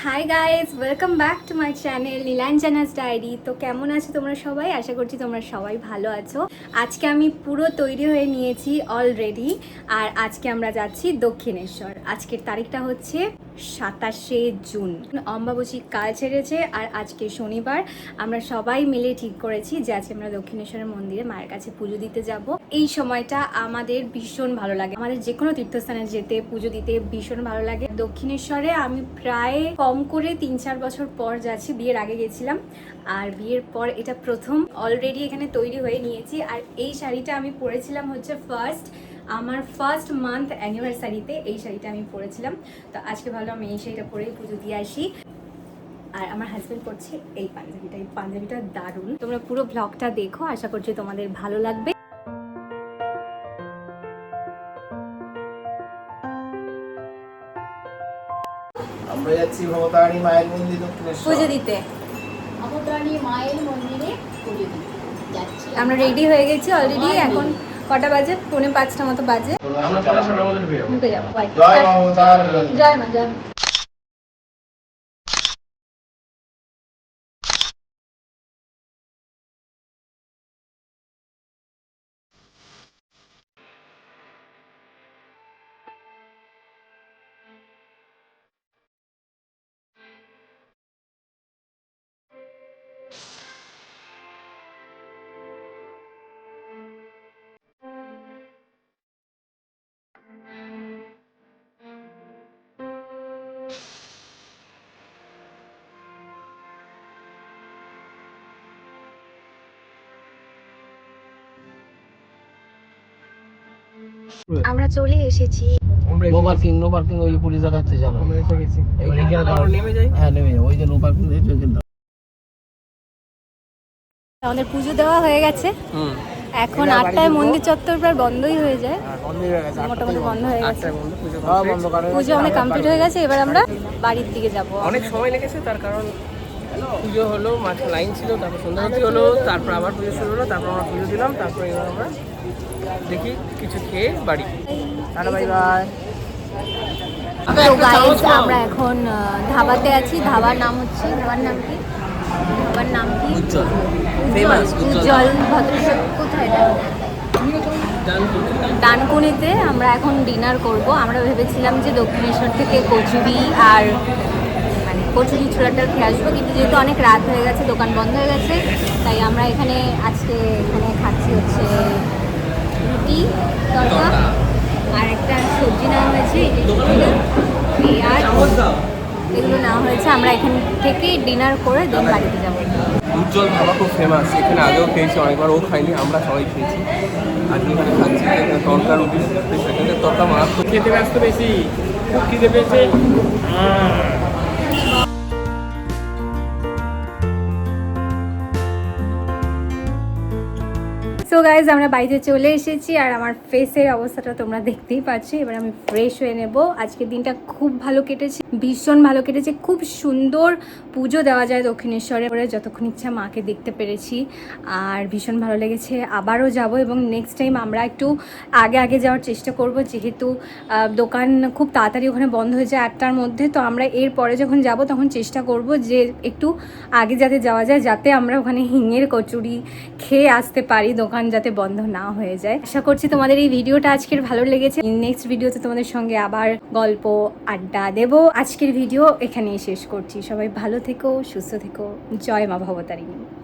High guys, welcome back to my channel Nilanjana's diary. তো কেমন আছো তোমরা সবাই? আশা করছি তোমরা সবাই ভালো আছো। আজকে আমি পুরো তৈরি হয়ে নিয়েছি অলরেডি, আর আজকে আমরা যাচ্ছি দক্ষিণেশ্বর। আজকের তারিখটা হচ্ছে 27শে জুন। অম্বাবসী কাল ছেড়েছে আর আজকে শনিবার। আমরা সবাই মিলে ঠিক করেছি যে আজকে আমরা দক্ষিণেশ্বরের মন্দিরে মায়ের কাছে পুজো দিতে যাব। এই সময়টা আমাদের ভীষণ ভালো লাগে, আমাদের যে কোনো তীর্থস্থানে যেতে পুজো দিতে ভীষণ ভালো লাগে। দক্ষিণেশ্বরে আমি প্রায় কম করে 3-4 বছর পর যাচ্ছি, বিয়ের আগে গেছিলাম আর বিয়ের পর এটা প্রথম। অলরেডি এখানে তৈরি হয়ে নিয়েছি আর এই শাড়িটা আমি পরেছিলাম হচ্ছে আমার ফার্স্ট মান্থ অ্যানিভার্সারিতে এই শাড়িটা আমি পরেছিলাম। তো আজকে ভাবলাম আমি এই শাড়িটা পরেই পুজো দিয়ে আসি। আর আমার হাজবেন্ড করছে এই পাঞ্জাবিটা দারুণ। তোমরা পুরো ব্লগটা দেখো, আশা করছি তোমাদের ভালো লাগবে। আমরা যাচ্ছি ভবতারিণী মায়ের মন্দির দক্ষিণেশ্বর পুজো দিতে। ভবতারিণী মায়ের মন্দিরে পুজো দিতে যাচ্ছি। আমরা রেডি হয়ে গেছি অলরেডি। এখন কটা বাজে? 4:45 মতো বাজে। আমরা 5টার মধ্যে ঢুকে যাবো। জয় ভবতারিণী। জয় মা, জয় মা। আমরা চলে এসেছি। নো পার্কিং ওই পুলিশ দেখাচ্ছে জানো। আমরা এসে গেছি। নেমে যাই। হ্যাঁ নেমে যাই, ওই যে নো পার্কিং দেখছো কিন্তু। আমাদের পুজো দেওয়া হয়ে গেছে। এখন 8টায় মন্দির চত্বর প্রায় বন্ধই হয়ে যায়, মোটামুটি বন্ধ হয়ে গেছে। পুজো অনেক কমপ্লিট হয়ে গেছে, এবার আমরা বাড়ির দিকে যাব। অনেক সময় লেগেছে, তার কারণ পুজো হলো, মাঝে লাইন ছিল, তারপর সন্ধ্যারতি হলো, তারপর আবার পুজো শুরু হলো, তারপর আমরা পুজো দিলাম, তারপর এবার আমরা দেখি কিছু খেয়ে বাড়ি। Tata bye bye. তো গাইস, আমরা এখন ধাবাতে আছি। ধাবার নাম কি? উজ্জ্বল। উজ্জ্বল ভদ্রসর। কোথায়? ডানকুনিতে আমরা এখন ডিনার করব। আমরা ভেবেছিলাম যে দক্ষিণেশ্বর থেকে কচুরি আর কচুরি ছোলাটা খেয়ে আসবো, কিন্তু যেহেতু অনেক রাত হয়ে গেছে, দোকান বন্ধ হয়ে গেছে, তাই আমরা এখানে খাচ্ছি হচ্ছে রুটি তরকা আর একটা সবজি নেওয়া হয়েছে, পেঁয়াজ, এগুলো নেওয়া হয়েছে। আমরা এখান থেকে ডিনার করে দেন বাড়িতে যাবো। উজ্জ্বল ধাবা খুব ফেমাস, এখানে আগেও খেয়েছি অনেকবার, ও খাইনি, আমরা সবাই খেয়েছি। আজকে এখানে খাচ্ছি তরকা রুটি, সেখানে তরকা মারাত্মক। খেতে ব্যস্ত বেশি, খুব খিদে পেয়েছে। সো গাইজ, আমরা বাড়িতে চলে এসেছি আর আমার ফেসের অবস্থাটা তোমরা দেখতেই পাচ্ছ। এবার আমি ফ্রেশ হয়ে নেব। আজকের দিনটা খুব ভালো কেটেছে, ভীষণ ভালো কেটেছে। খুব সুন্দর পুজো দেওয়া যায় দক্ষিণেশ্বরে, যতক্ষণ ইচ্ছা মাকে দেখতে পেরেছি আর ভীষণ ভালো লেগেছে। আবারও যাব এবং নেক্সট টাইম আমরা একটু আগে যাওয়ার চেষ্টা করব, যেহেতু দোকান খুব তাড়াতাড়ি ওখানে বন্ধ হয়ে যায় 8টার মধ্যে। তো আমরা এর পরে যখন যাব তখন চেষ্টা করব যে একটু আগে যাতে যাওয়া যায়, যাতে আমরা ওখানে হিঙের কচুরি খেয়ে আসতে পারি, দোকান যাতে বন্ধ না হয়ে যায়। আশা করছি তোমাদের এই ভিডিওটা আজকের ভালো লেগেছে। নেক্সট ভিডিওতে তোমাদের সঙ্গে আবার গল্প আড্ডা দেব। আজকের ভিডিও এখানেই শেষ করছি। সবাই ভালো থেকো, সুস্থ থেকো। জয় মা ভবতারিণী।